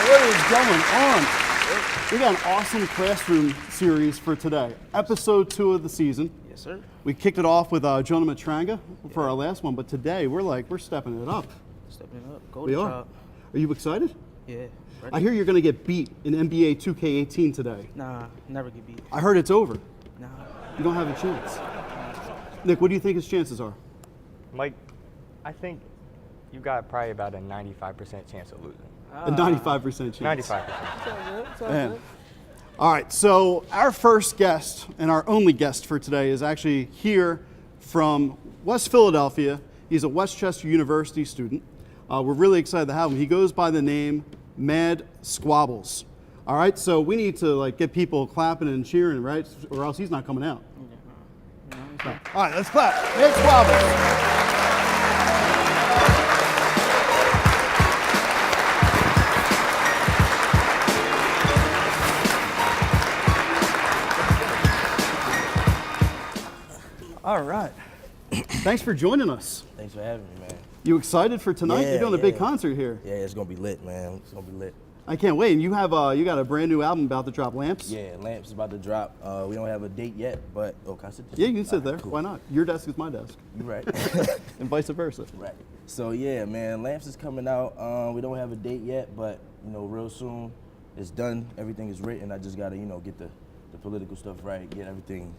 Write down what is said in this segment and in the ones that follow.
What is going on? We got an awesome classroom series for today. Episode 2 of the season. Yes, sir. We kicked it off with Jonah Matranga for our last one, but today we're stepping it up. Stepping up. We are. Are you excited? Yeah. Ready? I hear you're going to get beat in NBA 2K18 today. Nah, never get beat. I heard it's over. Nah. You don't have a chance. Nick, what do you think his chances are? Mike, I think you got probably about a 95% chance of losing. A 95% chance. 95%. It's all good. It's all Yeah. good. All right, so our first guest and our only guest for today is actually here from West Philadelphia. He's a Westchester University student. We're really excited to have him. He goes by the name Mad Squablz. All right, so we need to get people clapping and cheering, right? Or else he's not coming out. All right, let's clap. Mad Squablz. All right. Thanks for joining us. Thanks for having me, man. You excited for tonight? Yeah, You're doing a big yeah. concert here. Yeah, it's gonna be lit, man. It's gonna be lit. I can't wait. And you have you got a brand new album about to drop, Lamps? Yeah, Lamps is about to drop. We don't have a date yet, but can I sit there? Yeah, you can sit there. Cool. Why not? Your desk is my desk, You right. and vice versa. Right. So yeah, man, Lamps is coming out. We don't have a date yet, but real soon. It's done. Everything is written. I just gotta, get the political stuff right, get everything,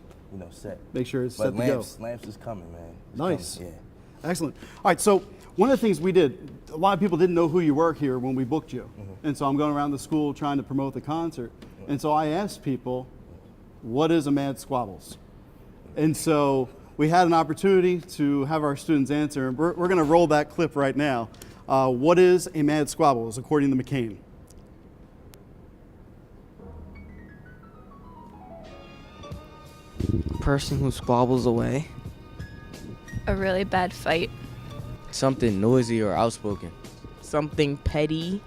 set. Make sure it's But set to go. Lamps is coming, man. It's Nice. coming, yeah. Excellent. All right, so one of the things we did, a lot of people didn't know who you were here when we booked you. And so I'm going around the school trying to promote the concert. And so I asked people, what is a Mad Squablz? And so we had an opportunity to have our students answer. And we're going to roll that clip right now. What is a Mad Squablz, according to McCain? Person who squabbles away. A really bad fight. Something noisy or outspoken. Something petty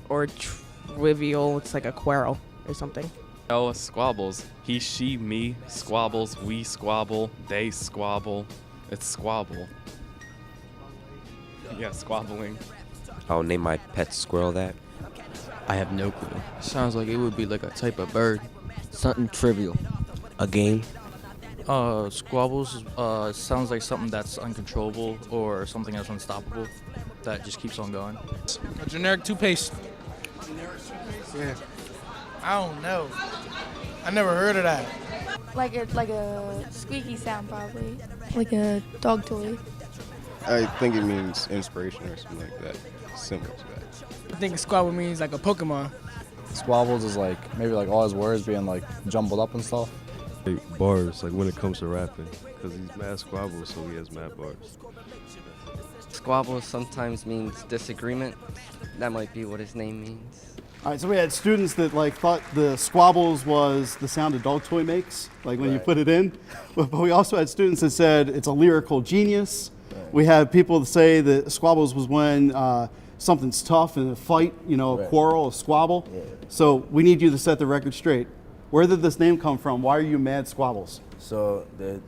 or trivial. It's like a quarrel or something. Oh, squabbles. He, she, me, squabbles, we squabble, they squabble. It's squabble. Yeah, squabbling. I'll name my pet squirrel that. I have no clue. Sounds like it would be like a type of bird. Something trivial. A game. Squabbles sounds like something that's uncontrollable or something that's unstoppable that just keeps on going. A generic toothpaste. Yeah. I don't know. I never heard of that. Like a squeaky sound, probably. Like a dog toy. I think it means inspiration or something like that. Similar to that. I think squabble means like a Pokemon. Squablz is maybe all his words being jumbled up and stuff. Bars, when it comes to rapping, because he's mad squabble, so he has mad bars. Squabble sometimes means disagreement. That might be what his name means. All right, so we had students that thought the Squablz was the sound a dog toy makes, when you put it in. But we also had students that said it's a lyrical genius. Right. We had people that say that Squablz was when something's tough in a fight, a quarrel, a squabble. Yeah. So we need you to set the record straight. Where did this name come from? Why are you Mad Squablz? So the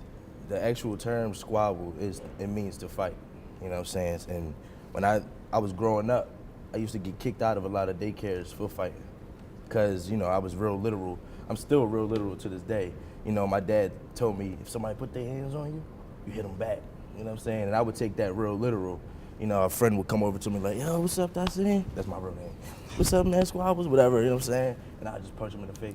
actual term squabble it means to fight. You know what I'm saying? And when I was growing up, I used to get kicked out of a lot of daycares for fighting, because I was real literal. I'm still real literal to this day. My dad told me if somebody put their hands on you, you hit them back. You know what I'm saying? And I would take that real literal. A friend would come over to me like, yo, what's up, that's it? That's my real name. What's up, man, Squablz, whatever, you know what I'm saying? And I'd just punch him in the face.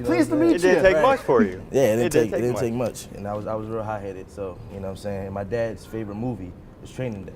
Pleased to meet you. It didn't take much for you. Yeah, it didn't take much. And I was real high-headed, so, you know what I'm saying? And my dad's favorite movie was Training Day.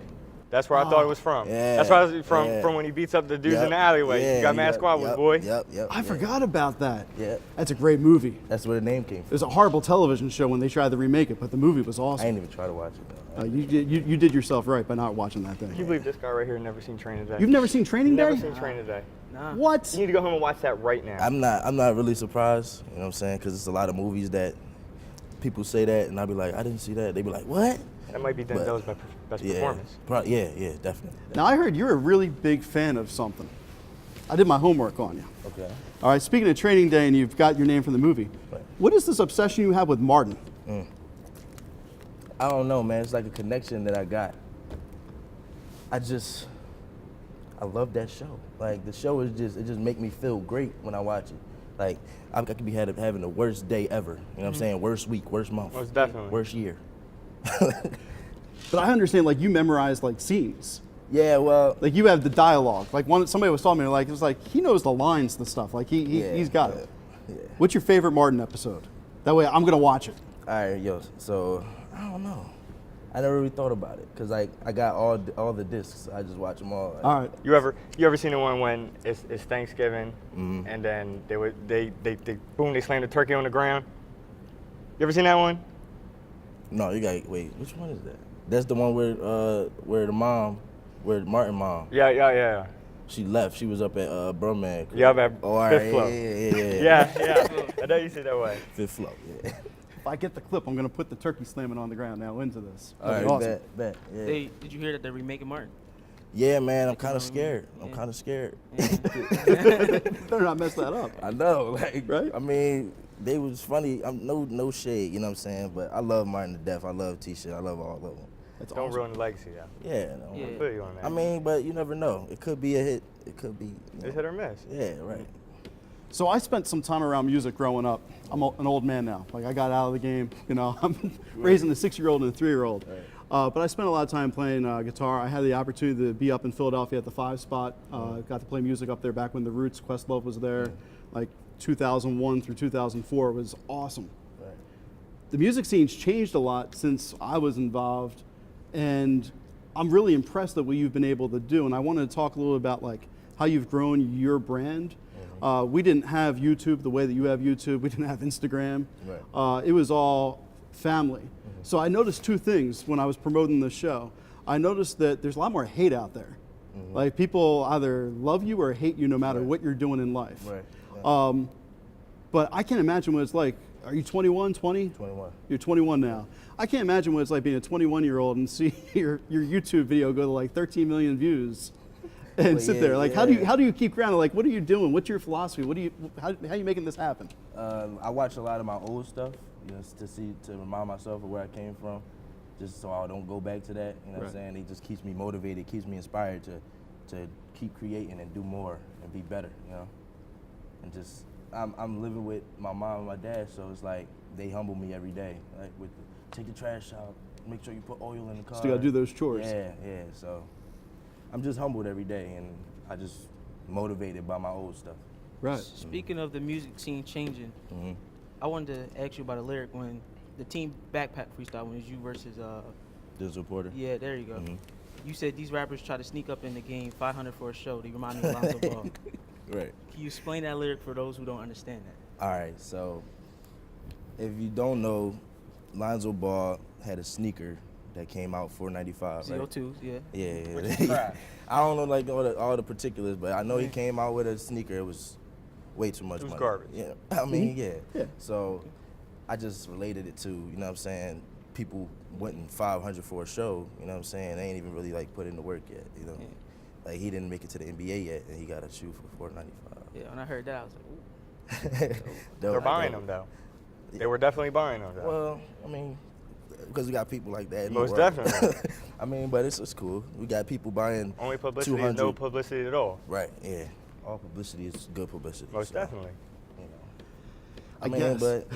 That's where I thought it was from. Yeah, that's where I was from when he beats up the dudes in the alleyway. Yeah, you got Mad Squablz, boy. Yep. I forgot about that. Yeah. That's a great movie. That's where the name came from. It was a horrible television show when they tried to remake it, but the movie was awesome. I didn't even try to watch it, though. You did yourself right by not watching that thing. Can you believe this guy right here never seen Training Day? You've never seen Training Day? Never seen Training Day. Nah. What? You need to go home and watch that right now. I'm not really surprised, you know what I'm saying? Because it's a lot of movies that people say that, and I'll be like, I didn't see that. They be like, what? That might be Denzel's best performance. Yeah, definitely. Now, I heard you're a really big fan of something. I did my homework on you. Okay. All right, speaking of Training Day, and you've got your name from the movie, what is this obsession you have with Martin? I don't know, man. It's like a connection that I got. I love that show. Like the show is just, it just make me feel great when I watch it. Like I could be having the worst day ever. You know what I'm saying? Worst week, worst month, Most definitely. worst year. But I understand, like, you memorize like scenes. Yeah, well, Like you have the dialogue. Like somebody was telling me, like it was like he knows the lines, the stuff. Like he's got it. Yeah. What's your favorite Martin episode? That way I'm gonna watch it. All right, yo. So I don't know. I never really thought about it because like I got all the discs. I just watch them all. All right. You ever seen the one when it's Thanksgiving and then they boom, they slam the turkey on the ground? You ever seen that one? No, you got wait. Which one is that? That's the one where Martin mom. Yeah. She left. She was up at Brumman. Yeah, at all Fifth right, Floor. Yeah. I know you said that way. Fifth floor. Yeah. If I get the clip, I'm gonna put the turkey slamming on the ground now into this. All right, Awesome. bet. Yeah. Did you hear that they're remaking Martin? Yeah, man. I'm kind of scared. I'm kind of scared. Better not mess that up. I know, like, right? I mean, they was funny. I'm no shade, you know what I'm saying? But I love Martin to death. I love T-shirt. I love all of them. That's Don't awesome. ruin the legacy, though. Yeah, no, I feel you on that. I mean, but you never know. It could be a hit. It could be. It's hit or miss. Yeah, right. So I spent some time around music growing up. I'm an old man now. Like I got out of the game. You know, I'm raising a 6-year-old and a 3-year-old. Right. But I spent a lot of time playing guitar. I had the opportunity to be up in Philadelphia at the 5 spot. Got to play music up there back when the Roots, Questlove was there. Like 2001 through 2004 was awesome. Right. The music scene's changed a lot since I was involved, and I'm really impressed at what you've been able to do. And I wanted to talk a little about like how you've grown your brand. We didn't have YouTube the way that you have YouTube. We didn't have Instagram. Right. It was all family. So I noticed 2 things when I was promoting the show. I noticed that there's a lot more hate out there. Like people either love you or hate you no matter what you're doing in life. Right. But I can't imagine what it's like. Are you 21, 20? 21. You're 21 now. I can't imagine what it's like being a 21-year-old and see your YouTube video go to like 13 million views. And Well, sit yeah, there like yeah. how do you keep grounded? Like what are you doing? What's your philosophy? How are you making this happen? I watch a lot of my old stuff, you know, to remind myself of where I came from, just so I don't go back to that. You know what I'm saying? It just keeps me motivated, keeps me inspired to keep creating and do more and be better. You know, and just I'm living with my mom and my dad, so it's like they humble me every day. Like with take the trash out, make sure you put oil in the car. Still gotta do those chores. Yeah. So I'm just humbled every day, and I just motivated by my old stuff. Right. Speaking of the music scene changing, I wanted to ask you about a lyric when the team backpack freestyle when it was you versus This reporter. Yeah, there you go. You said these rappers try to sneak up in the game, 500 for a show. Do you remind me of Lonzo Ball? Right. Can you explain that lyric for those who don't understand that? All right, so if you don't know, Lonzo Ball had a sneaker that came out $4.95. Right? CO2s, yeah. Yeah. Which is crap. I don't know like all the particulars, but I know he came out with a sneaker. It was way too much It was money. garbage. Yeah, I mean, yeah. So I just related it to, you know what I'm saying, people wanting 500 for a show, you know what I'm saying, they ain't even really like put in the work yet, you know. Like he didn't make it to the NBA yet, and he got a shoe for $4.95. Yeah, when I heard that, I was like, ooh. They're buying them, though. They were definitely buying them, though. Well, I mean, because we got people like that. in the Most world. definitely. I mean, but it's cool. We got people buying Only publicity 200. is no publicity at all. Right, yeah. All publicity is good publicity. Most definitely. You know. I mean, guess. but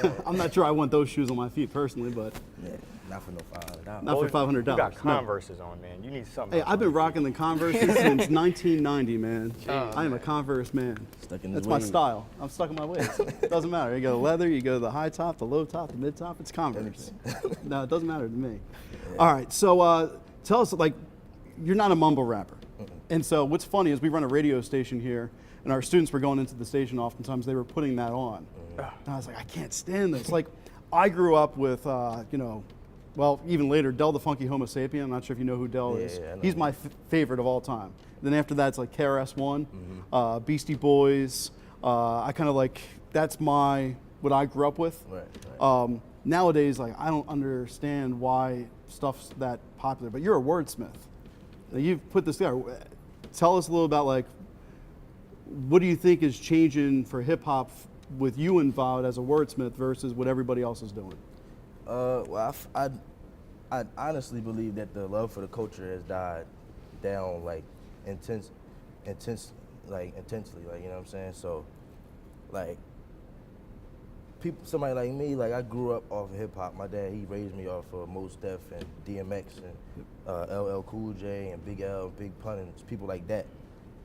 yeah. I'm not sure I want those shoes on my feet personally, but Yeah, not for no $500. not for $500. You got no. Converses on, man. You need something. Hey, I've been rocking the Converses since 1990, man. I am a Converse man. Stuck in his That's my ways. style. I'm stuck in my ways. Doesn't matter. You go the leather, you go the high top, the low top, the mid top. It's Converse. No, it doesn't matter to me. All right, so tell us, like, you're not a mumble rapper. And so what's funny is we run a radio station here, and our students were going into the station oftentimes, they were putting that on. And I was like, I can't stand this. Like, I grew up with, you know, well, even later, Del the Funky Homo Sapien. I'm not sure if you know who Del is. I know He's him. my favorite of all time. Then after that, it's like KRS-One, Beastie Boys. I kind of like, that's what I grew up with. Right. Nowadays, like, I don't understand why stuff's that popular, but you're a wordsmith. Now, you've put this together. Tell us a little about, like, what do you think is changing for hip hop with you involved as a wordsmith versus what everybody else is doing? Well, I honestly believe that the love for the culture has died down, like, intensely, like, you know what I'm saying? So, like, somebody like me, like, I grew up off of hip hop. My dad, he raised me off of Mos Def and DMX and LL Cool J and Big L, Big Pun, and people like that.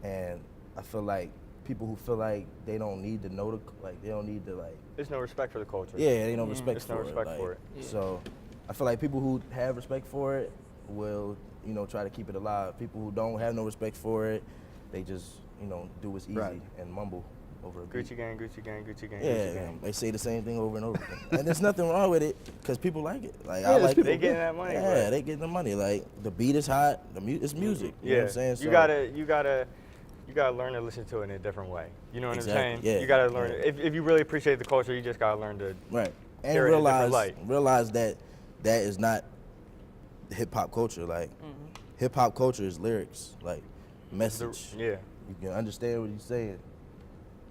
And I feel like people who feel like they don't need to know they don't need to, like. There's no respect for the culture. Yeah, they don't respect There's no respect for it. Yeah. So I feel like people who have respect for it will, you know, try to keep it alive. People who don't have no respect for it, they just, you know, do what's easy and mumble over a beat. Gucci gang, Gucci gang, Gucci gang, Yeah, Gucci gang. they say the same thing over and over again. And there's nothing wrong with it, because people like it. Like, Yeah, I like they getting that money. Yeah, they getting the money. Like, the beat is hot, it's music. You know what I'm saying? You gotta learn to listen to it in a different way. You know what I'm saying? Yeah. You gotta learn it. If you really appreciate the culture, you just gotta learn to And hear it in a different light. realize that that is not hip hop culture. Like, hip hop culture is lyrics, like message. Yeah. You can understand what he's saying.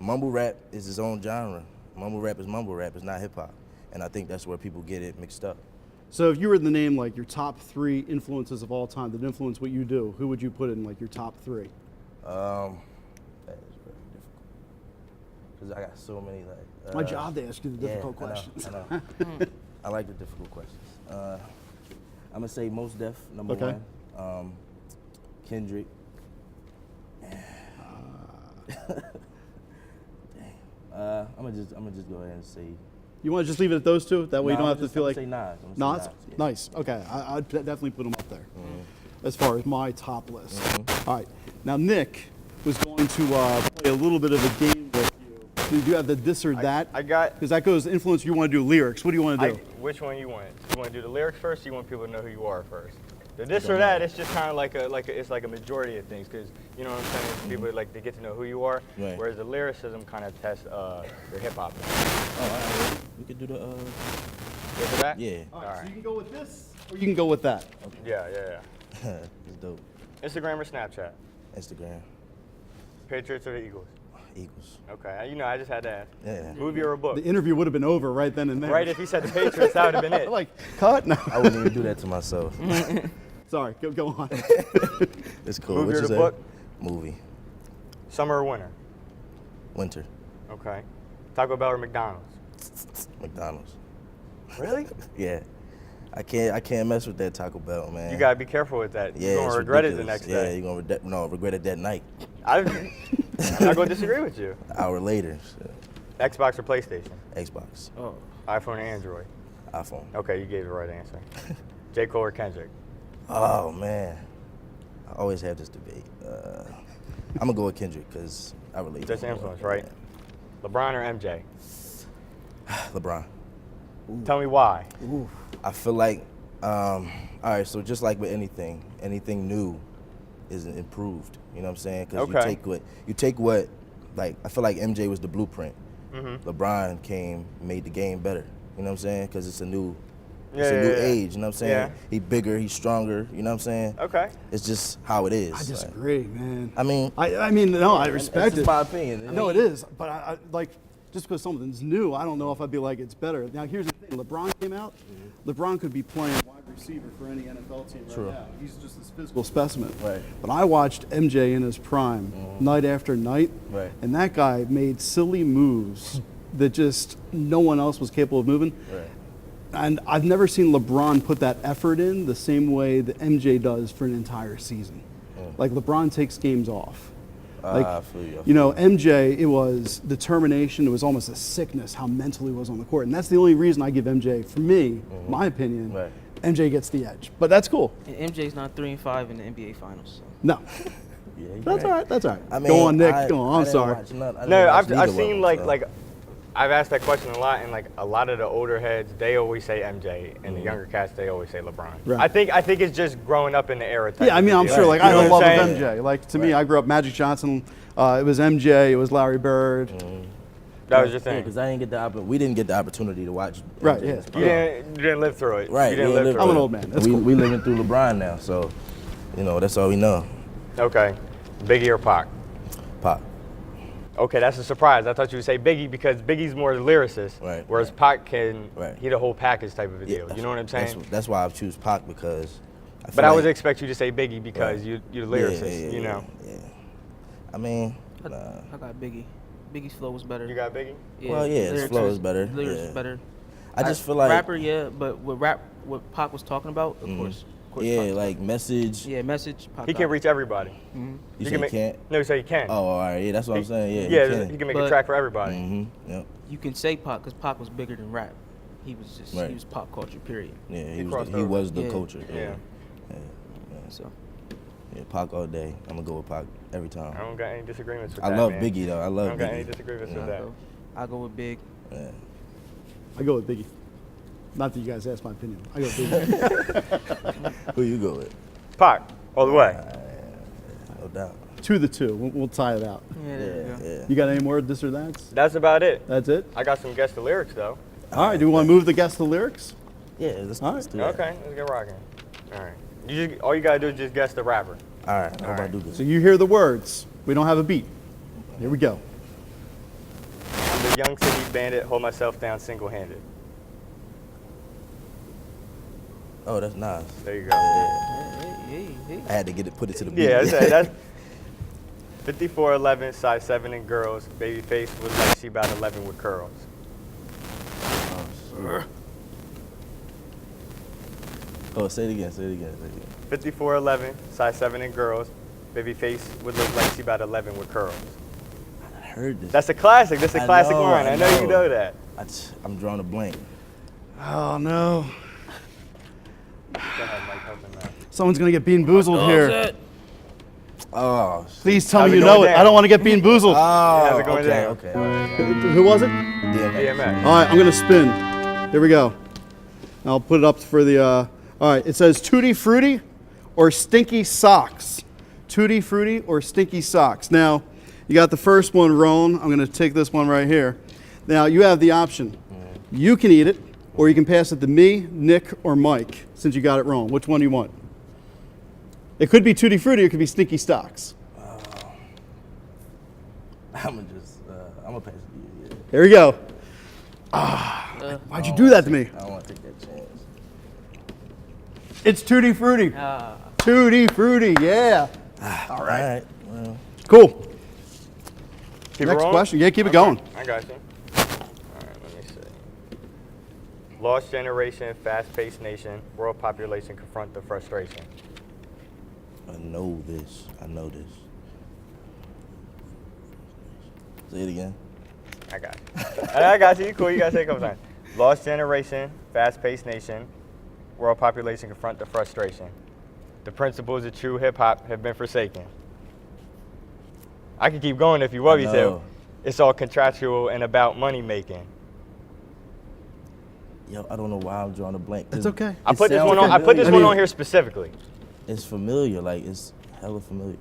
Mumble rap is its own genre. Mumble rap is mumble rap. It's not hip hop. And I think that's where people get it mixed up. So if you were to name like your top 3 influences of all time that influence what you do, who would you put in like your top 3? That is very difficult. Because I got so many, like. My job to ask you the difficult questions. I know. I like the difficult questions. I'm gonna say Mos Def, number one. Kendrick. I'm gonna just go ahead and say. You want to just leave it at those two? That way you don't have to feel like. Say Nas. Nas? Nice. Okay, I'd definitely put him up there as far as my top list. All right. Now Nick was going to play a little bit of a game with you. Do you have the this or that? I got. Because that goes influence. You want to do lyrics. What do you want to do? Which one you want? You want to do the lyrics first? Or you want people to know who you are first? The this or that, it's just kind of like it's like a majority of things, because you know what I'm saying. People like they get to know who you are, whereas the lyricism kind of tests your hip hop. Oh, all right. We could do the. This or that? Yeah. All right. So you can go with this, or you can go with that. Okay. Yeah. It's dope. Instagram or Snapchat? Instagram. Patriots or the Eagles? Eagles. Okay. You know, I just had to ask. Yeah. Movie or a book? The interview would have been over right then and there. Right, if he said the Patriots, that would have been it. Like, cut? No. I wouldn't even do that to myself. Sorry, go on. It's cool. Movie What or you the say? book? Movie. Summer or winter? Winter. Okay. Taco Bell or McDonald's? McDonald's. Really? Yeah. I can't mess with that Taco Bell, man. You gotta be careful with that. Yeah, You're gonna it's regret ridiculous. it the next Yeah, day. you're gonna regret it that night. I'm not gonna disagree with you. An hour later. Xbox or PlayStation? Xbox. Oh. iPhone or Android? iPhone. Okay, you gave the right answer. J. Cole or Kendrick? Oh man, I always have this debate. I'm gonna go with Kendrick because I relate. Just to him influence, more. right? LeBron or MJ? LeBron. Tell me why. I feel like, all right, so just like with anything new is improved. You know what I'm saying? Because you take what, like, I feel like MJ was the blueprint. LeBron came, made the game better. You know what I'm saying? Because it's a new age. You know what I'm saying? Yeah. He's bigger, he's stronger. You know what I'm saying? Okay. It's just how it is. I disagree, man. I mean, no, I respect it's it. my opinion. No, it is, but I like. Just because something's new, I don't know if I'd be like it's better. Now here's the thing: LeBron came out. LeBron could be playing wide receiver for any NFL team right now. He's just this physical specimen. Right. But I watched MJ in his prime, night after night, and that guy made silly moves that just no one else was capable of moving. Right. And I've never seen LeBron put that effort in the same way that MJ does for an entire season. Like LeBron takes games off. Like, I feel you. you know, MJ, it was determination. It was almost a sickness how mental he was on the court. And that's the only reason I give MJ, for me, my opinion, MJ gets the edge. But that's cool. And MJ's not 3-5 in the NBA Finals. So. No. Yeah, that's all right. That's all right. I mean, go on, Nick. Go on. I'm sorry. I've seen like I've asked that question a lot, and like a lot of the older heads, they always say MJ, and the younger cats, they always say LeBron. Right. I think it's just growing up in the era. Type Yeah, I mean, I'm sure. Like, I know have a what love I'm of saying? MJ. Like, to me, I grew up Magic Johnson. It was MJ. It was Larry Bird. That was your thing. Because we didn't get the opportunity to watch. Right, MJ. You didn't live through it. Right. You didn't live through I'm it. an old man. That's we cool. living through LeBron now, so you know that's all we know. Okay. Biggie or Pac? Pac. Okay, that's a surprise. I thought you would say Biggie because Biggie's more the lyricist, whereas Pac can he the whole package type of a deal. You know what I'm saying? That's why I choose Pac because But I would expect you to say Biggie because you're the lyricist, you know. Yeah. I mean, I got Biggie. Biggie's flow was better. You got Biggie? Yeah, well, yeah, his flow is better. Lyrics is better. I just feel like rapper, yeah, but what Pac was talking about, of course. Yeah, like Message. Yeah, Message. Pac he can reach everybody. You say he can't? No, he said he can. Oh, all right. Yeah, that's what I'm saying. Yeah, he can make a track for everybody. Yep. You can say Pac because Pac was bigger than rap. He was just he was pop culture. Period. Yeah, he was the culture. Yeah. So. Yeah, Pac all day. I'm gonna go with Pac every time. I don't got any disagreements with that. I love man. Biggie though. I love Biggie. I don't got any disagreements with that. I go with Big. Yeah. I go with Biggie. Not that you guys asked my opinion. I go with Biggie. Who you go with? Pac, all the way. No doubt. 2-2. We'll tie it out. Yeah. You got any more this or that's? That's about it. That's it? I got some guess the lyrics though. All right. Do we want to move the guess the lyrics? Yeah. Let's do that. Okay, let's get rocking. All right. All you gotta do is just guess the rapper. All right. How about I do this? So you hear the words. We don't have a beat. Here we go. I'm the young city bandit, hold myself down single-handed. Oh, that's nice. There you go. I had to put it to the beat. Yeah, that's 54'11", size 7 in girls. Baby face was like she about 11 with curls. Oh, say it again. 54'11", size 7 in girls. Baby face would look like she about 11 with curls. I heard this. That's a classic. That's a classic line. I know you know that. I'm drawing a blank. Oh no. Go ahead, Mike, help him out. Someone's gonna get bean boozled here. Oh. Please tell me you know it. I don't want to get bean boozled. How's it going down? Okay. All right. Who was it? DMX. All right, I'm gonna spin. Here we go. I'll put it up for the. All right, it says Tutti Frutti or Stinky Socks. Tutti Frutti or Stinky Socks. Now, you got the first one wrong. I'm gonna take this one right here. Now, you have the option. You can eat it, or you can pass it to me, Nick, or Mike, since you got it wrong. Which one do you want? It could be Tutti Frutti, or it could be Stinky Socks. I'm gonna pass it to you. Yeah. Here we go. Why'd you do that to me? I don't want to take that chance. It's Tutti Frutti. Tutti Frutti, yeah. All right. Well. Cool. Keep Next it question. Yeah, keep it going. I got you. All right, let me see. Lost generation, fast-paced nation, world population confront the frustration. I know this. Say it again. I got you. I got you. Cool. You got to say it a couple times. Lost generation, fast-paced nation, world population confront the frustration. The principles of true hip-hop have been forsaken. I could keep going if you want me to. It's all contractual and about money making. Yo, I don't know why I'm drawing a blank. It's okay. I put this one on. I put this one on here specifically. It's familiar. Like it's hella familiar.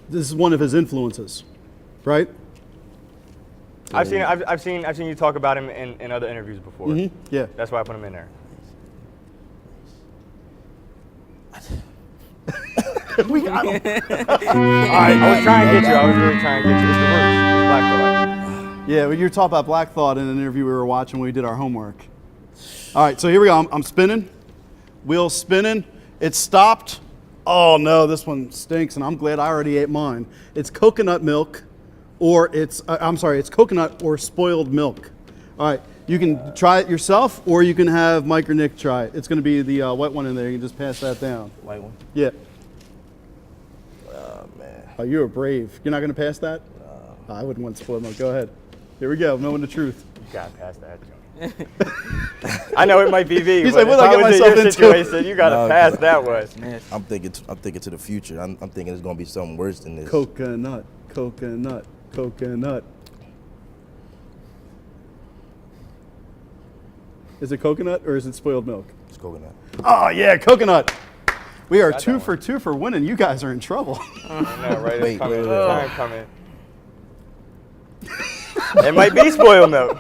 This is one of his influences, right? I've seen you talk about him in other interviews before. Yeah. That's why I put him in there. We got him. All right, I was trying to get you. I was really trying to get you. It's the Roots. It's Black Thought. Yeah, when you were talking about Black Thought in an interview we were watching when we did our homework. All right, so here we go. I'm spinning. Wheel spinning. It stopped. Oh no, this one stinks, and I'm glad I already ate mine. It's coconut milk, or it's coconut or spoiled milk. All right, you can try it yourself, or you can have Mike or Nick try it. It's going to be the white one in there. You can just pass that down. White one? Yeah. Oh man. Oh, you were brave. You're not going to pass that? No. I wouldn't want spoiled milk. Go ahead. Here we go. Knowing the truth. You gotta pass that joint. I know it might be V, He's but like, if what I did I was get in your myself into? situation, you gotta pass that one. I'm thinking to the future. I'm thinking it's gonna be something worse than this. Coconut. Is it coconut or is it spoiled milk? It's coconut. Oh yeah, coconut. We are 2 for 2 for winning. You guys are in trouble. I know, right? It's coming. The time coming. It might be spoiled milk.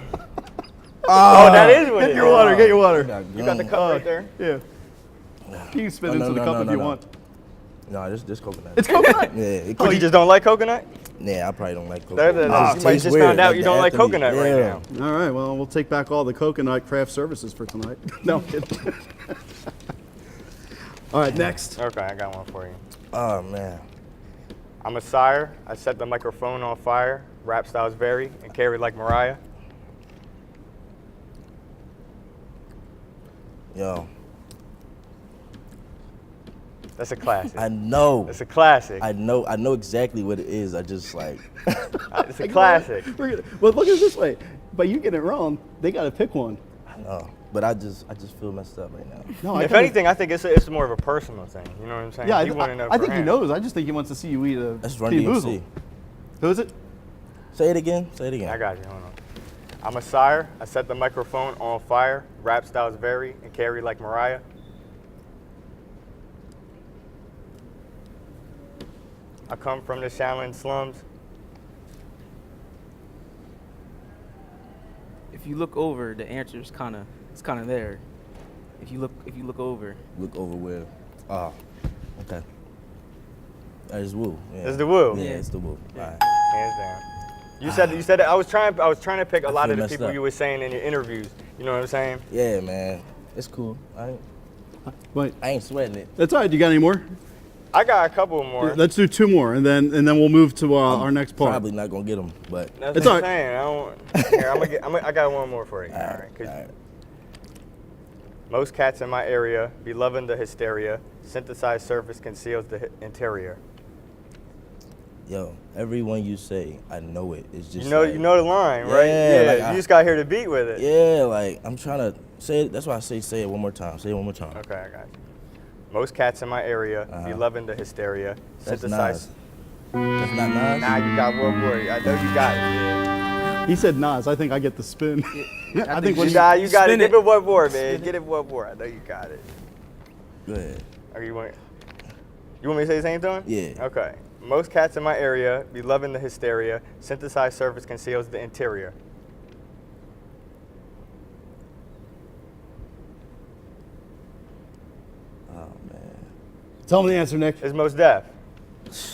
Oh, that is what it is. Get your water. Get your water. You got the cup right there? Yeah. You can spit into the cup if you want. No, this coconut. It's coconut? Yeah. But you just don't like coconut? Yeah, I probably don't like coconut. You might just found out you don't like coconut right now. All right, well, we'll take back all the coconut craft services for tonight. No, I'm kidding. All right, next. Okay, I got one for you. Oh man. I'm a sire. I set the microphone on fire. Rap styles vary and carry like Mariah. Yo. That's a classic. I know. It's a classic. I know exactly what it is. I just like. It's a classic. Well, look at it this way. But you get it wrong, they got to pick one. I know. But I just feel messed up right now. No, if anything, I think it's more of a personal thing. You know what I'm saying? Yeah, He wanna know I for think he him. knows. I just think he wants to see you eat a That's Run Teen DMC. Boozled. Who is it? Say it again. Say it again. I got you. Hold on. I'm a sire. I set the microphone on fire. Rap styles vary and carry like Mariah. I come from the Shaolin slums. If you look over, the answer is kind of there. If you look over. Look over where? Ah, okay. That is Woo. Yeah. It's the Woo. Yeah, it's the Woo. All right. Hands down. You said it. I was trying to pick a lot feel of the messed people up. you were saying in your interviews. You know what I'm saying? Yeah, man. It's cool. I ain't sweating it. That's all right. You got any more? I got a couple more. Let's do two more, and then we'll move to our next part. Probably not gonna get them, but That's It's what all I'm right. saying. I got one more for you. All right. Most cats in my area be loving the hysteria. Synthesized surface conceals the interior. Yo, everyone you say, I know it. It's just You know the line, right? Yeah, Yeah. like You just got to hear the beat with it. Yeah, like I'm trying to say it. That's why I say it one more time. Say it one more time. Okay, I got you. Most cats in my area be loving the hysteria. That's Synthesized. That's not Nas? Nah, you got one more. I know you got it. Yeah. He said Nas. I think I get the spin. I think when you got it. Give it one more, man. Get it one more. I know you got it. Go ahead. Okay, you want me to say the same thing? Yeah. Okay. Most cats in my area be loving the hysteria. Synthesized surface conceals the interior. Oh man. Tell me the answer, Nick. It's Most Def.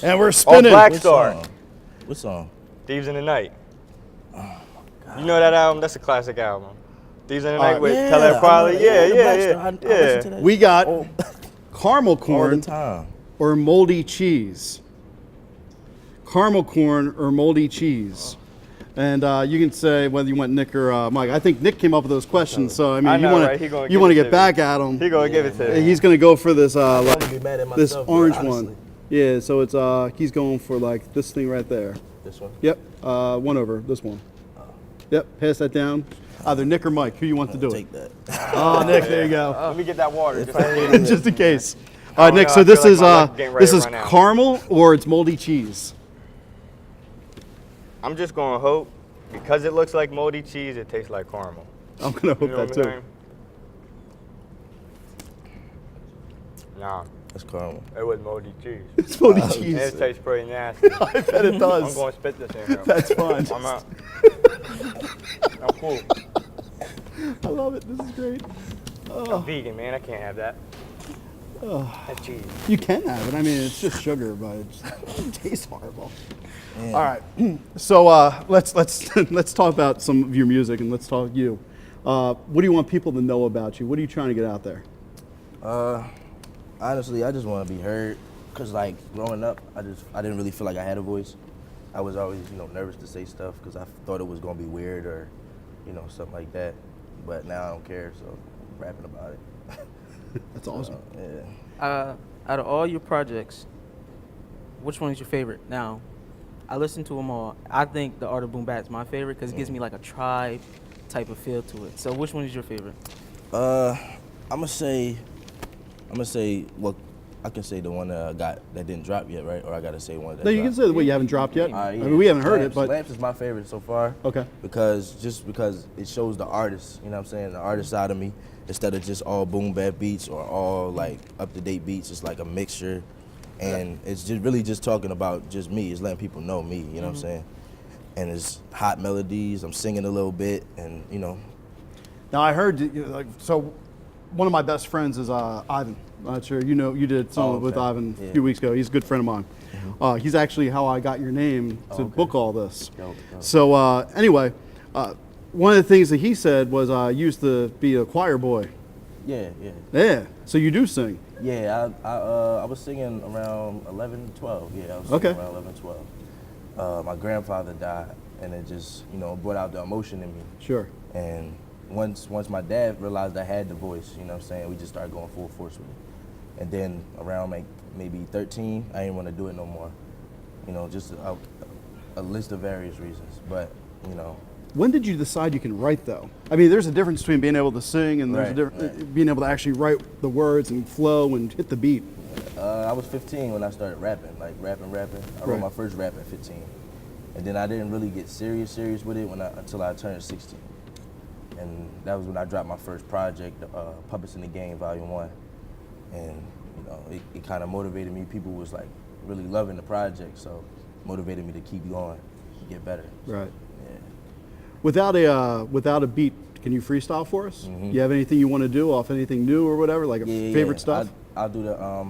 And we're spinning. Black What Star. song? What song? Thieves in the Night. You know that album? That's a classic album. Thieves in the Night with Talib Kweli. Yeah. We got caramel All the corn time. or moldy cheese. Caramel corn or moldy cheese. And you can say whether you want Nick or Mike. I think Nick came up with those questions, so I mean, know, you want right? He gonna to give it get to back me. at him. He gonna give it to me. He's gonna go for this be mad at this myself, orange honestly. one. Yeah, so it's he's going for like this thing right there. This one? Yep, one over this one. Yep, pass that down. Either Nick or Mike, who you want to do Take it? that. Oh, Nick, there you go. Let me get that water. Just in case. All right, Nick. know, So I this feel is like my luck getting ready this to is run out. caramel or it's moldy cheese. I'm just gonna hope because it looks like moldy cheese, it tastes like caramel. I'm gonna hope You know that what too. I'm saying? Nah, That's caramel. it was moldy cheese. It's moldy And cheese. it tastes pretty nasty. I bet it does. I'm gonna spit this in here. That's fine. I'm out. I'm cool. I love it. This is great. I'm vegan, man. I can't have that. That's cheese. You can have it. I mean, it's just sugar, but it tastes horrible. Yeah. All right. So let's let's talk about some of your music and let's talk you. What do you want people to know about you? What are you trying to get out there? Honestly, I just want to be heard. Cause like growing up, I didn't really feel like I had a voice. I was always nervous to say stuff because I thought it was gonna be weird or something like that. But now I don't care, so I'm rapping about it. That's awesome. Yeah. Out of all your projects, which one is your favorite? Now, I listened to them all. I think The Art of Boom Bap is my favorite because it gives me like a tribe type of feel to it. So which one is your favorite? I'm gonna say, well, I can say the one that I got that didn't drop yet, right? Or I gotta say one that No, you can dropped? say the way you haven't dropped yet. Yeah. I mean, we haven't heard it, but Lamps is my favorite so far. Okay. Because it shows the artist, you know what I'm saying, the artist side of me, instead of just all boom bap beats or all like up to date beats. It's like a mixture, and it's just really just talking about just me. It's letting people know me, you know what I'm saying. And it's hot melodies. I'm singing a little bit, and Now I heard so. One of my best friends is Ivan. I'm not sure you did something with Ivan a few weeks ago. He's a good friend of mine. He's actually how I got your name to book all this. So anyway, one of the things that he said was I used to be a choir boy Yeah. Yeah. So you do sing. Yeah, I was singing around 11, 12. Yeah, I was singing around 11, 12. My grandfather died, and it just, brought out the emotion in me. Sure. And once my dad realized I had the voice, you know what I'm saying, we just started going full force with it. And then around like maybe 13, I didn't want to do it no more. Just a list of various reasons, but, When did you decide you can write, though? I mean, there's a difference between being able to sing and being able to actually write the words and flow and hit the beat. I was 15 when I started rapping, like rapping. I wrote my first rap at 15. And then I didn't really get serious with it until I turned 16. And that was when I dropped my first project, Puppets in the Game, Volume 1. And, it kind of motivated me. People was like really loving the project, so motivated me to keep going, get better. Right. Yeah. Without a beat, can you freestyle for us? You have anything you want to do off anything new or whatever, like favorite stuff? I'll do the,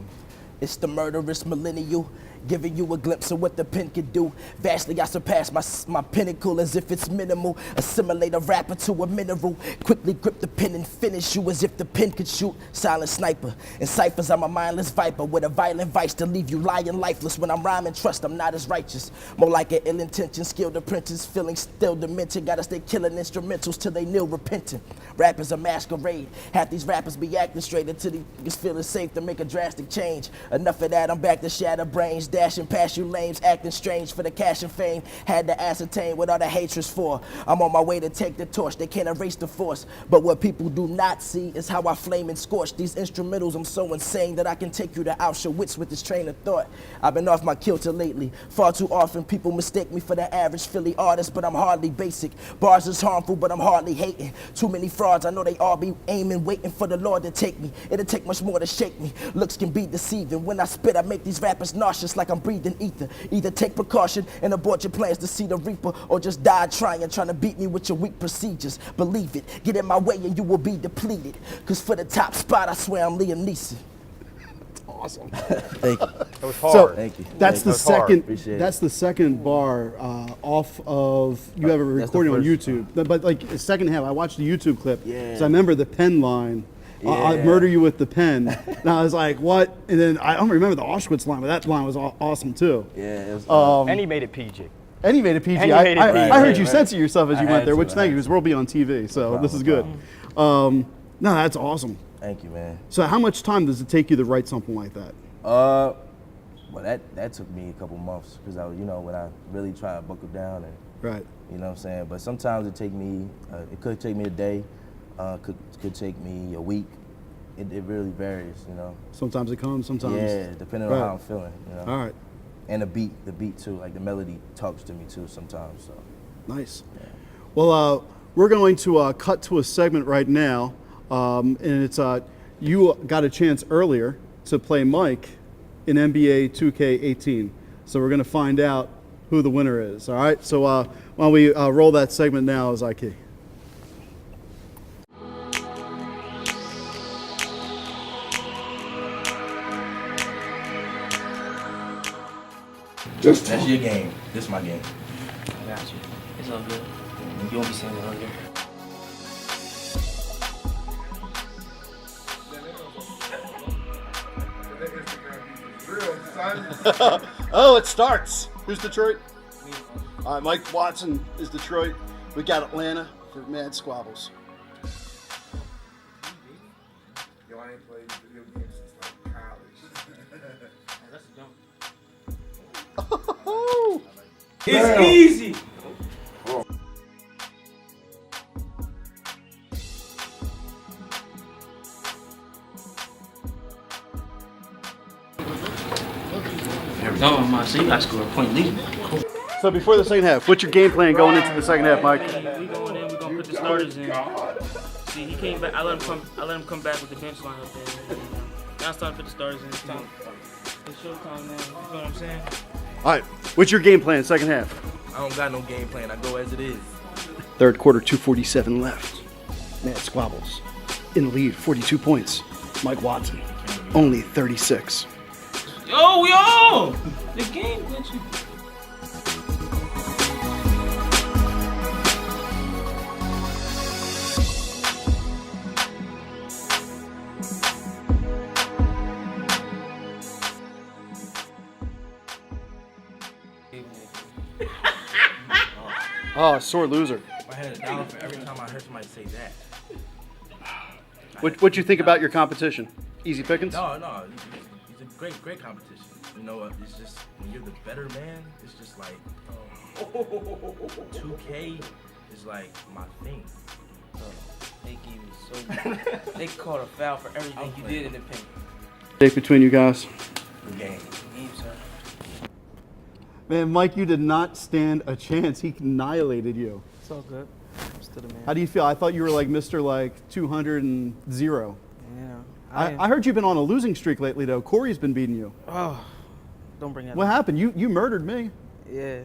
it's the murderous millennial, giving you a glimpse of what the pen can do. Vastly I surpass my pinnacle as if it's minimal. Assimilate a rapper to a mineral. Quickly grip the pen and finish you as if the pen could shoot. Silent sniper. In ciphers I'm a mindless viper with a violent vice to leave you lying lifeless. When I'm rhyming, trust I'm not as righteous. More like an ill-intentioned, skilled apprentice. Feeling still demented. Gotta stay killing instrumentals till they kneel repentant. Rappers a masquerade. Half these rappers be acting straight until they niggas feeling safe to make a drastic change. Enough of that, I'm back to shatter brains. Dashing past you lames, acting strange for the cash and fame. Had to ascertain what all the hatred's for. I'm on my way to take the torch, they can't erase the force. But what people do not see is how I flame and scorch these instrumentals. I'm so insane that I can take you to Auschwitz with this train of thought. I've been off my kilter lately. Far too often people mistake me for the average Philly artist, but I'm hardly basic. Bars is harmful, but I'm hardly hating. Too many frauds, I know they all be aiming, waiting for the Lord to take me. It'll take much more to shake me. Looks can be deceiving. When I spit, I make these rappers nauseous like I'm breathing ether. Either take precaution and abort your plans to see the reaper, or just die trying to beat me with your weak procedures. Believe it, get in my way and you will be depleted. Cause for the top spot, I swear I'm Liam Neeson. That's awesome. Thank you. That was hard. So Thank you. that's the second. Appreciate it. That's the second bar off of you have a recording on YouTube. But like the second half, I watched the YouTube clip. Yeah. So I remember the pen line. I murder you with the pen. And I was like, what? And then I don't remember the Auschwitz line, but that line was awesome too. Yeah, it was, and he made it PG. And he made it PG. And he made it PG. I heard you censor yourself as you went there, which I thank you, had because we'll be on TV, so this is good. No, that's awesome. Thank you, man. So how much time does it take you to write something like that? Well, that took me a couple months because I, when I really try to buckle down and, Right. you know what I'm saying. But sometimes it could take me a day, could take me a week. It really varies, Sometimes it comes, sometimes. Yeah, depending on how I'm feeling, All right. And the beat too, like the melody talks to me too sometimes. So. Nice. Yeah. Well, we're going to cut to a segment right now, and it's you got a chance earlier to play Mike in NBA 2K18. So we're going to find out who the winner is. All right. So why don't we roll that segment now as I key. That's your game. This is my game. I got you. It's all good. You won't be saying it earlier. Oh, it starts. Who's Detroit? All right, Mike Watson is Detroit. We got Atlanta for Mad Squablz. Yo, I ain't played video games since like college. Oh, it's easy. Oh, my, so you guys score a point lead. Cool. So before the second half, what's your game plan going into the second half, Mike? We going in, we gonna put the starters in. See, he came back. I let him come back with the bench line up there. Now it's time to put the starters in. It's time. It's showtime now. You know what I'm saying? All right, what's your game plan second half? I don't got no game plan. I go as it is. Third quarter, 2:47 left. Mad Squablz in the lead, 42 points. Mike Watson, only 36. Yo! The game glitchy. Oh, sore loser. I had $1 for every time I heard somebody say that. What you think about your competition? Easy pickings? No, it's a great competition. You know, it's just when you're the better man, it's just like 2K is like my thing. They gave me so they called a foul for everything you did in the paint. Between you guys. The game. Game, sir. Man, Mike, you did not stand a chance. He annihilated you. It's all good. I'm still the man. How do you feel? I thought you were like Mr. like 200 and 0. Yeah. I heard you've been on a losing streak lately, though. Corey's been beating you. Oh, don't bring that What up. happened? You murdered me. Yeah.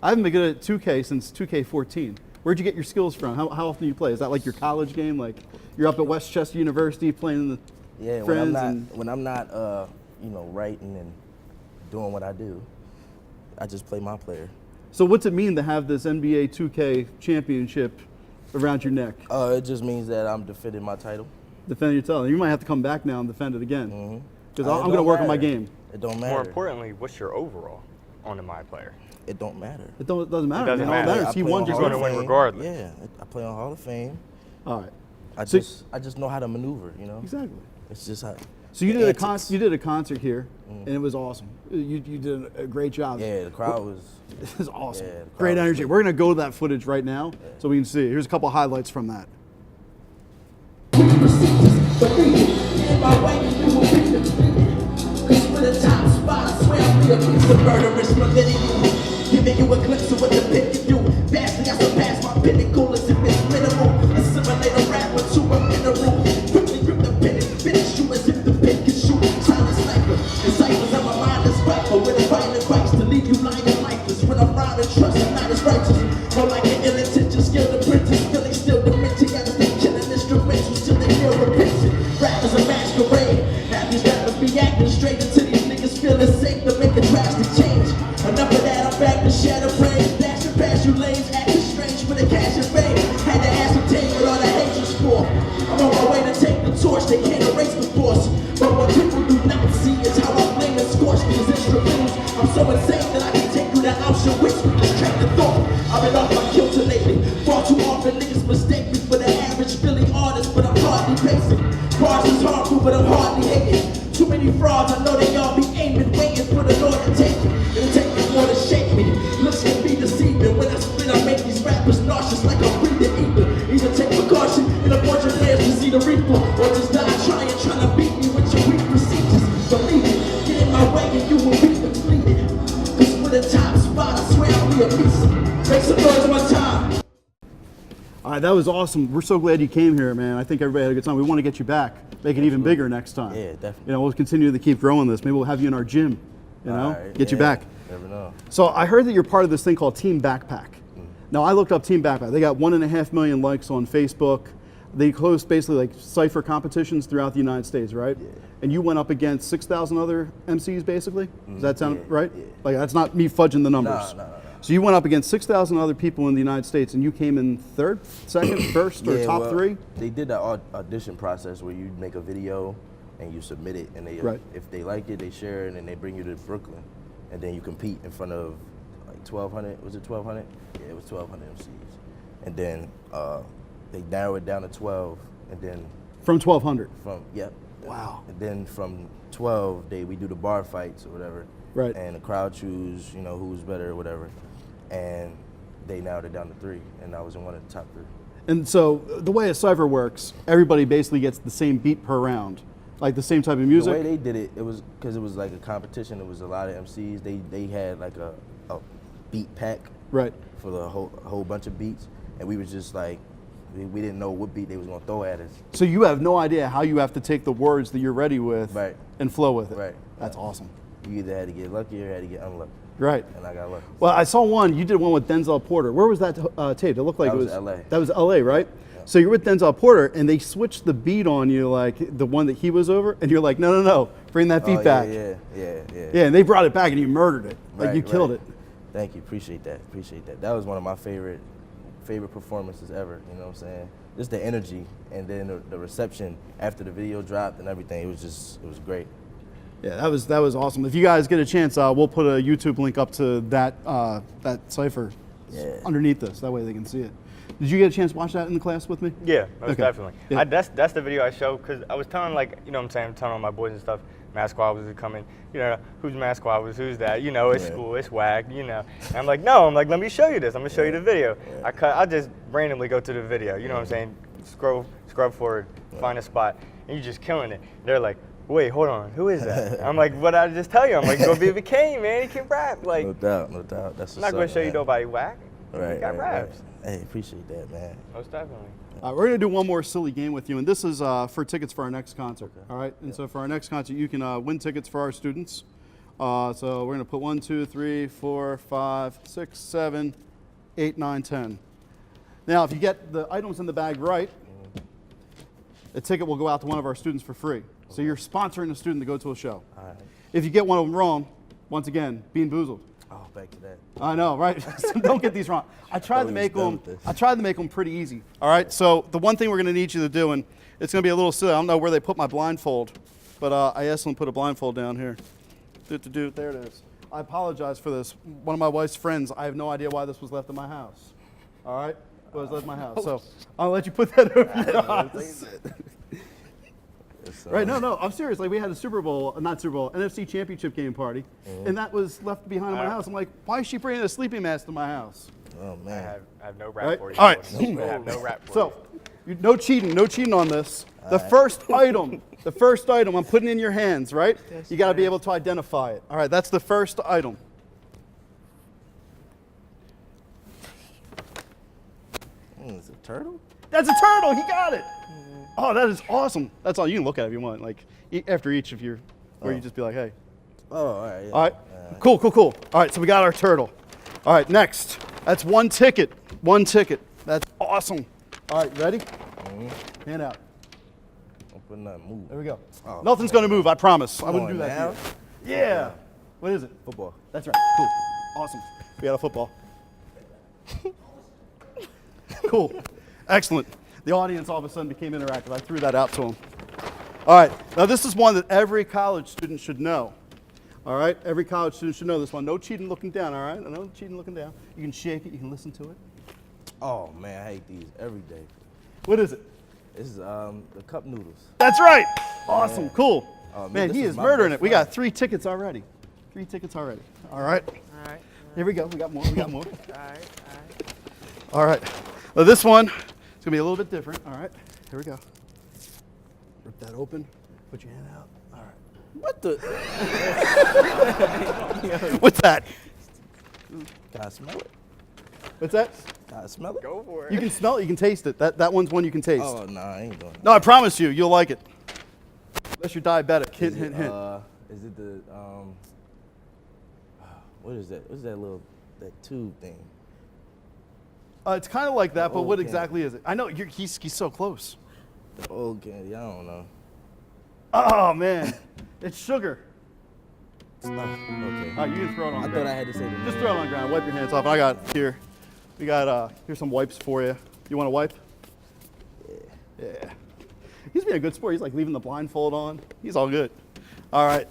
I haven't been good at 2K since 2K14. Where'd you get your skills from? How often do you play? Is that like your college game? Like you're up at Westchester University playing the friends? When I'm not writing and doing what I do, I just play my player. So what's it mean to have this NBA 2K championship around your neck? It just means that I'm defending my title. Defending your title. You might have to come back now and defend it again. Because I'm It going to don't work on my matter. game. It don't matter. More importantly, what's your overall on the My Player? It don't matter. It doesn't matter. It doesn't man. All that matter. matters. He play won. on You're Hall going to of win Fame. regardless. Yeah, I play on Hall of Fame. All right. I So- just know how to maneuver. You know. Exactly. It's just how. So you the did antics. you did a concert here, and it was awesome. You did a great job. Yeah, the crowd was. It was awesome. Yeah, the crowd Great was energy. lit. We're going to go to that footage right now so we can see. Here's a couple highlights from that. Giving you a glimpse of what the pit can do. Vastly, I surpass my pinnacle as if it's minimal. Assimilate a rapper to a mineral. Quickly grip the pin and finish you as if the pin can shoot. Silent sniper. The ciphers of my mind is viper. With a violent Christ to leave you lying lifeless. When I'm rhyming, trust I'm not as righteous. More like an ill-intentioned skilled apprentice. Feeling still demented. Gotta stay killing instrumentals till they feel repentant. Rappers a masquerade. Have these rappers be acting straight until these niggas feel it's safe to make a drastic change. Enough of that, I'm back to shatter brains. Dashing past you lanes, acting strange with a cash and fame. Had to ascertain what all the hatred's for. I'm on my way to take the torch, they can't erase the force. But what people do not see is how I'm flaming scorch these instrumentals. I'm so insane that I can take you to Auschwitz with this train of thought. I've been off my kilter lately. Far too often niggas mistake me for the average Philly artist, but I'm hardly basic. Bars is harmful, but I'm hardly hating. Too many frauds, I know they all be aiming, waiting for the Lord to take me. It'll take me more to shake me. Looks can be deceiving. When I split, I make these rappers nauseous like I'm breathing ether. Either take precaution and abort your plans to see the reaper, or just die trying to beat me with your weak procedures. Believe it, get in my way and you will be depleted. Cause with a top spot, I swear I'll be a piece. Make some noise one time. All right, that was awesome. We're so glad you came here, man. I think everybody had a good time. We want to get you back, make it even bigger next time. Yeah, definitely. You know, we'll continue to keep growing this. Maybe we'll have you in our gym, you know, Alright, get you yeah, back. Never know. So I heard that you're part of this thing called Team Backpack. Now I looked up Team Backpack. They got 1.5 million likes on Facebook. They host basically like cipher competitions throughout the United States, right? Yeah. And you went up against 6,000 other MCs, basically. Does that sound right? Yeah. Like that's not me fudging the numbers. No. So you went up against 6,000 other people in the United States, and you came in third, second, first, or top three? They did that audition process where you make a video and you submit it, and they if they like it, they share it, and they bring you to Brooklyn, and then you compete in front of like 1,200. Was it 1,200? Yeah, it was 1,200 MCs, and then they narrow it down to 12, and then from 1,200. Yep. Wow. And then from 12, we do the bar fights or whatever. Right. And the crowd choose, who's better or whatever. And they narrowed it down to 3, and I was in one of the top 3. And so the way a cipher works, everybody basically gets the same beat per round, like the same type of music. The way they did it, it was because it was like a competition. It was a lot of MCs. They had like a beat pack, right, for the whole bunch of beats, and we was just like, we didn't know what beat they was gonna throw at us. So you have no idea how you have to take the words that you're ready with, right, and flow with it. Right. That's awesome. You either had to get lucky or had to get unlucky. Right. And I got lucky. Well, I saw one. You did one with Denzel Porter. Where was that taped? It looked like That it was LA. That was LA, right? Yeah. So you're with Denzel Porter, and they switched the beat on you, like the one that he was over, and you're like, no, bring that beat back. Yeah. Yeah, and they brought it back, and you murdered it. Like you killed it. Thank you. Appreciate that. That was one of my favorite performances ever. You know what I'm saying? Just the energy, and then the reception after the video dropped and everything. It was great. Yeah, that was awesome. If you guys get a chance, we'll put a YouTube link up to that cipher underneath this. That way they can see it. Did you get a chance to watch that in the class with me? Yeah, most definitely. Yeah. That's the video I showed because I was telling I'm telling all my boys and stuff, Mass Squablz is coming. Who's Mass Squablz? Who's that? It's cool, it's whack. And I'm like, no, let me show you this. I'm gonna show you the video. I just randomly go to the video. You know what I'm saying? Scrub forward, find a spot, and you're just killing it. They're like, wait, hold on, who is that? I'm like, what did I just tell you? I'm like, go be Kane, man. He can rap. Like, no doubt. That's I'm not gonna show you nobody whack. Right. He got raps. Hey, appreciate that, man. Most definitely. We're going to do one more silly game with you, and this is for tickets for our next concert. All right? And so for our next concert, you can win tickets for our students. So we're going to put 1, 2, 3, 4, 5, 6, 7, 8, 9, 10. Now, if you get the items in the bag right, a ticket will go out to one of our students for free. So you're sponsoring a student to go to a show. All right. If you get one of them wrong, once again, Bean Boozled. Oh, back to that. I know, right? So don't get these wrong. I tried to make them pretty easy. All right. So the one thing we're going to need you to do, and it's going to be a little silly. I don't know where they put my blindfold, but I asked them to put a blindfold down here. There it is. I apologize for this. One of my wife's friends. I have no idea why this was left in my house. All right. It was left in my house. So I'll let you put that over your eyes. Right, no, I'm serious. Like, we had a NFC Championship game party, and that was left behind in my house. I'm like, why is she bringing a sleeping mask to my house? Oh, man. I have no rap for you. All right. I have no rap for you. No cheating on this. The first item I'm putting in your hands, right? You got to be able to identify it. All right, that's the first item. Is it a turtle? That's a turtle. He got it. Oh, that is awesome. That's all. You can look at it if you want. Like, after each of your, where you just be like, hey. Oh, all right. Yeah. All right. Cool. All right, so we got our turtle. All right, next. That's one ticket. That's awesome. All right, ready? Hand out. Open that move. There we go. Oh, Nothing's going to move, I promise. I wouldn't do that now? to you. Yeah. What is it? Football. That's right. Cool. Awesome. We got a football. Cool. Excellent. The audience all of a sudden became interactive. I threw that out to them. All right. Now, this is one that every college student should know. All right? Every college student should know this one. No cheating looking down, all right? No cheating looking down. You can shake it. You can listen to it. Oh, man, I hate these every day. What is it? This is the cup noodles. That's right. Awesome. Yeah. Cool. Man, he is murdering it. We got 3 tickets already. All right. Here we go. We got more. All right. Now, this one is going to be a little bit different. All right. Here we go. Rip that open. Put your hand out. All right. What the? What's that? Can I smell it? What's that? Can I smell it? Go for it. You can smell it. You can taste it. That one's one you can taste. Oh, no, I ain't doing that. No, I promise you, you'll like it. Unless you're diabetic. Hint. Is it the, what is that? What's that tube thing? It's kind of like that, but what candy. exactly is it? I know, he's so close. The old candy, I don't know. Oh, man. It's sugar. Okay. All right, you can throw it on the I ground. thought I had to say the Just name. throw it on the ground. Wipe your hands off. I got here. We got, here's some wipes for you. You want to wipe? Yeah. He's being a good sport. He's like leaving the blindfold on. He's all good. All right.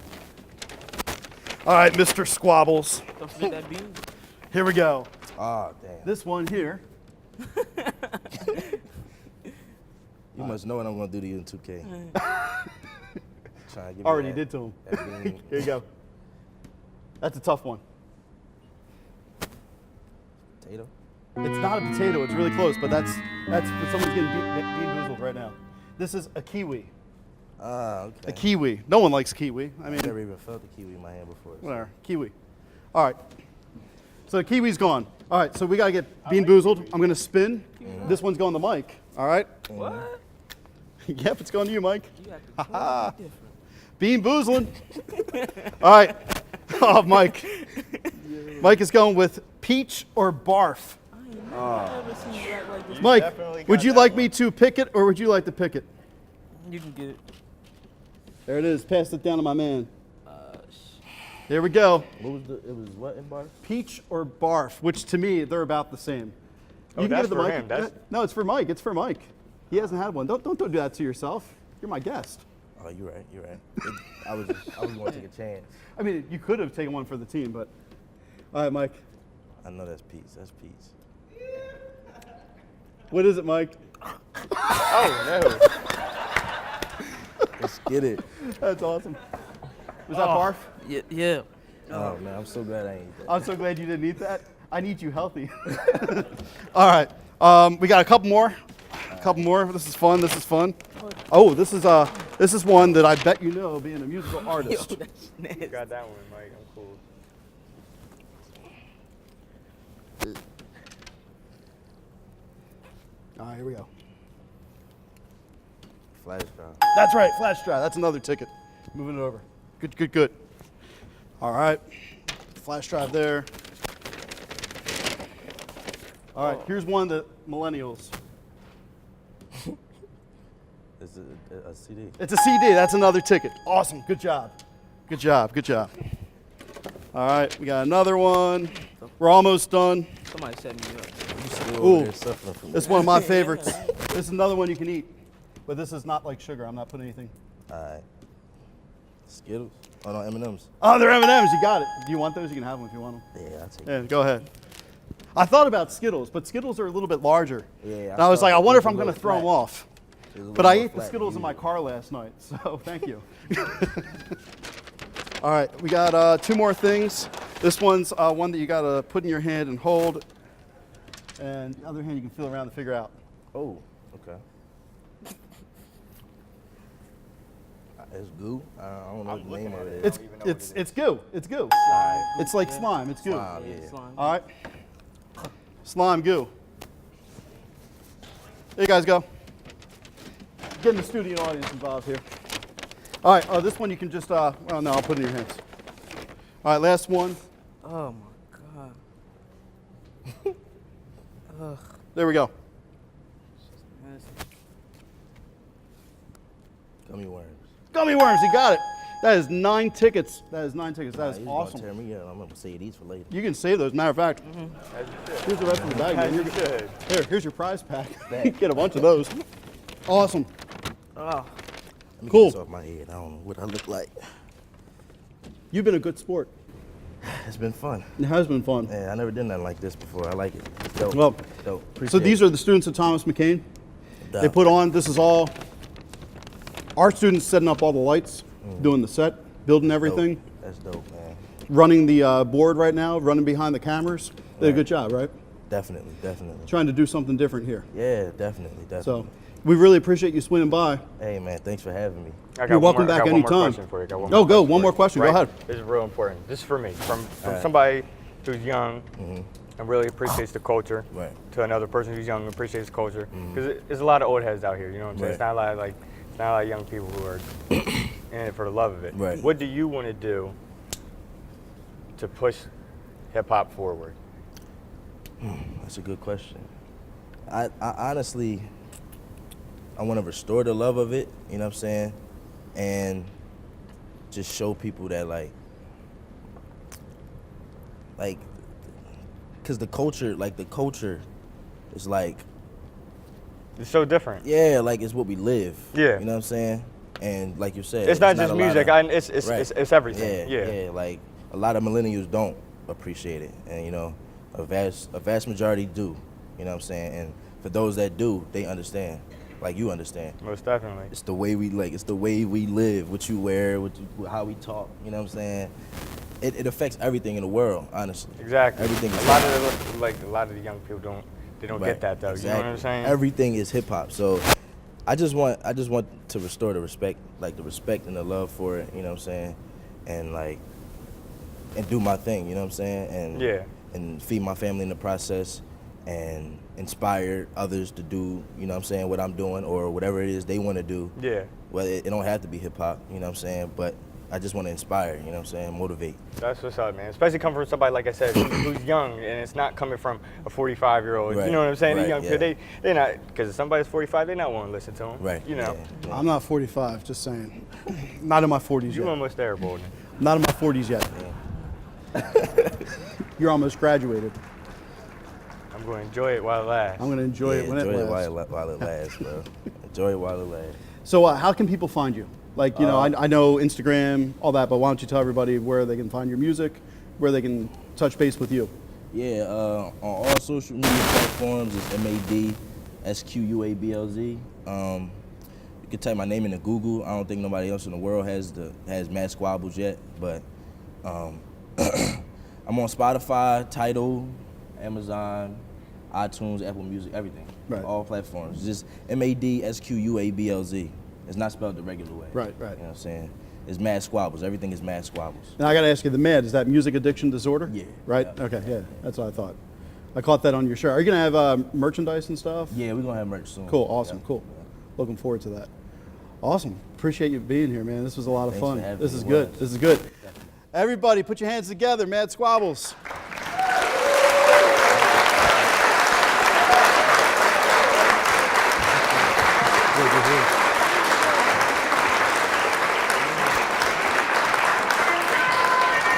Mr. Squablz. Don't forget that bean. Here we go. Oh, damn. This one here. You must know what I'm going to do to you in 2K. Trying to give me Already that- did to him. that bean. Here you go. That's a tough one. Potato? It's not a potato. It's really close, but that's someone's getting bean boozled right now. This is a kiwi. Okay. A kiwi. No one likes kiwi. I mean, I've never even felt a kiwi in my hand before. So. whatever. Kiwi. All right. So the kiwi's gone. All right. So we gotta get bean boozled. I'm gonna spin. This one's going to Mike. All right. What? Yep, it's going to you, Mike. You have to different. Bean boozling. All right. Oh, Mike. Mike is going with peach or barf. Mike, would you like me to pick it or would you like to pick it? You can get it. There it is. Pass it down to my man. There we go. What was it was what in barf? Peach or barf, which to me, they're about the same. Oh, You can that's give it to for Mike. him. That's- No, it's for Mike. It's for Mike. He hasn't had one. Don't do that to yourself. You're my guest. Oh, you're right. I was going to take a chance. I mean, you could have taken one for the team, but all right, Mike. I know that's Pete's. That's Pete's. What is it, Mike? Oh no. Let's get it. That's awesome. Was that barf? Yeah. Oh man, I'm so glad I ain't that. I'm so glad you didn't eat that. I need you healthy. All right. We got a couple more. This is fun. Oh, this is one that I bet you know, being a musical artist. You got that one, Mike. I'm cool. All right, here we go. Flash drive. That's right, flash drive. That's another ticket. Moving it over. Good. All right, flash drive there. All right, here's one that millennials. It's a CD. It's a CD. That's another ticket. Awesome. Good job. All right, we got another one. We're almost done. Somebody set me up. Ooh, this is one of my favorites. This is another one you can eat, but this is not like sugar. I'm not putting anything. All right. Skittles. Oh no, M&Ms. Oh, they're M&Ms. You got it. Do you want those? You can have them if you want them. Yeah, I'll take Yeah, go ahead. I thought about Skittles, but Skittles are a little bit larger. Yeah. And I was like, I wonder if I'm going going to throw them off. But I ate the Skittles in my car last night, so thank you. All right, we got 2 more things. This one's one that you got to put in your hand and hold. And the other hand you can feel around to figure out. Oh, okay. It's goo. I don't know what the name of it is. It's goo. It's goo. It's like slime. It's goo. Slime, yeah. All right. Slime goo. There you guys go. Getting the studio audience involved here. All right. This one you can just. Well, no, I'll put it in your hands. All right. Last one. Oh my God. Ugh. There we go. Gummy worms. Gummy worms. You got it. That is 9 tickets. That is awesome. Gonna tear me up. I'm gonna save these for later. You can save those. Matter of fact, here's the rest of the bag. As Man. you should. Here's your prize pack. Get a bunch of those. Awesome. Oh. Let me Cool. get this off my head. I don't know what I look like. You've been a good sport. It's been fun. It has been fun. Yeah, I never did nothing like this before. I like it. It's dope. Well, dope. So these are the students of Thomas McCain. They put on, this is all, our students setting up all the lights, doing the set, building everything. That's dope, man. Running the board right now, running behind the cameras. They did a good job, right? Definitely. Trying to do something different here. Yeah, definitely. So we really appreciate you swinging by. Hey, man, thanks for having me. You're welcome back anytime. One more question. Go ahead. This is real important. This is for me, from somebody who's young and really appreciates the culture, to another person who's young and appreciates the culture. Because there's a lot of old heads out here. You know what I'm saying? It's not a lot of young people who are in it for the love of it. Right. What do you want to do to push hip hop forward? That's a good question. I honestly, I want to restore the love of it, you know what I'm saying? And just show people that like, cause the culture is like, it's so different. Yeah, like it's what we live. Yeah. You know what I'm saying? And like you said, it's not just a lot music. of- It's everything. Yeah. Like a lot of millennials don't appreciate it, and you know, a vast majority do. You know what I'm saying? And for those that do, they understand. Like you understand. Most definitely. It's the way we It's the way we live. What you wear. How we talk. You know what I'm saying? It affects everything in the world. Honestly. Exactly. Everything. A lot of the young people don't get that though. Exactly. You know what I'm saying? Everything is hip hop. So I just want to restore the respect, like the respect and the love for it. You know what I'm saying? And do my thing. You know what I'm saying? And feed my family in the process, and inspire others to do, you know what I'm saying, what I'm doing or whatever it is they want to do. Yeah. Well, it don't have to be hip hop, you know what I'm saying, but I just want to inspire, you know what I'm saying, motivate. That's what's up, man. Especially coming from somebody, like I said, who's young, and it's not coming from a 45-year-old. Right. You know what I'm saying? Right, They're young, yeah. they're not, because if somebody's 45, they're not want to listen to them. Right. You know. Yeah. I'm not 45, just saying. Not in my 40s You're yet. almost there, Bolden. Not in my 40s yet. You're almost graduated. I'm going to enjoy it while it lasts. I'm going to enjoy it when it lasts. Enjoy it while it lasts, bro. Enjoy it while it lasts. So how can people find you? Like, you know, I know Instagram, all that, but why don't you tell everybody where they can find your music, where they can touch base with you? Yeah, on all social media platforms, it's MADSQUABLZ. You can type my name into Google. I don't think nobody else in the world has Mad Squablz yet, but I'm on Spotify, Tidal, Amazon, iTunes, Apple Music, everything. Right. All platforms. Just MADSQUABLZ. It's not spelled the regular way. Right. You know what I'm saying? It's Mad Squablz. Everything is Mad Squablz. Now I got to ask you, the MAD, is that music addiction disorder? Yeah. Right? Yeah. Okay, yeah, that's what I thought. I caught that on your shirt. Are you going to have merchandise and stuff? Yeah, we're going to have merch soon. Cool, awesome, Yeah. cool. Looking forward to that. Awesome. Appreciate you being here, man. This was a lot of Thanks fun. for having This me. is It good. was. This is good. Everybody, put your hands together. Mad Squablz.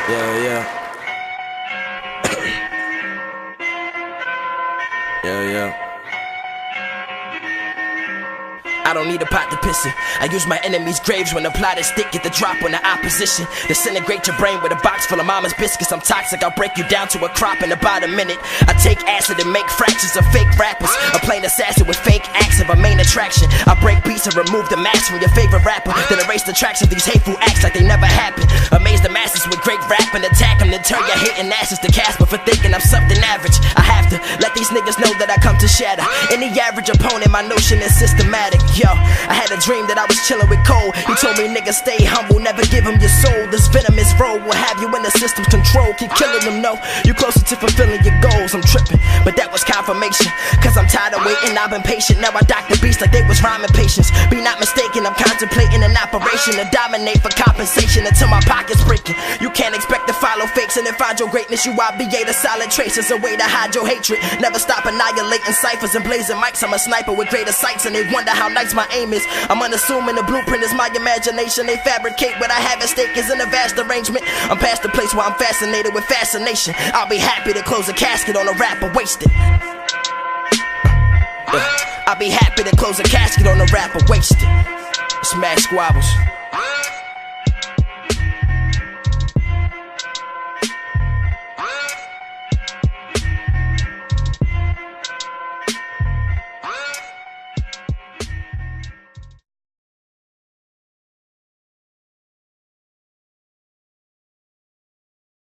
Yeah. I don't need a pot to piss in. I use my enemies' graves when the plot is thick. Get the drop on the opposition. Disintegrate your brain with a box full of mama's biscuits. I'm toxic, I'll break you down to a crop in about a minute. I take acid and make fractions of fake rappers. A plain assassin with fake acts of a main attraction. I break beats and remove the mask from your favorite rapper. Then erase the tracks of these hateful acts like they never happened. Amaze the masses with great rap and attack them. Then turn your hating asses to Casper for thinking I'm something average. I have to let these niggas know that I come to shatter any average opponent. My notion is systematic. Yo, I had a dream that I was chilling with Cole. He told me niggas stay humble, never give him your soul. This venomous road will have you in the system's control. Keep killing them, no, you closer to fulfilling your goals. I'm tripping, but that was confirmation. Cause I'm tired of waiting, I've been patient. Now I dock the beats like they was rhyming patience. Be not mistaken, I'm contemplating an operation to dominate for compensation until my pocket's breaking. You can't expect to follow fakes and then find your greatness. You obviate a solid trace as a way to hide your hatred. Never stop annihilating ciphers and blazing mics. I'm a sniper with greater sights and they wonder how nice my aim is. I'm unassuming, the blueprint is my imagination. They fabricate what I have at stake is in a vast arrangement. I'm past the place where I'm fascinated with fascination. I'll be happy to close a casket on a rapper wasted. I'll be happy to close a casket on a rapper wasted. It's Mad Squablz.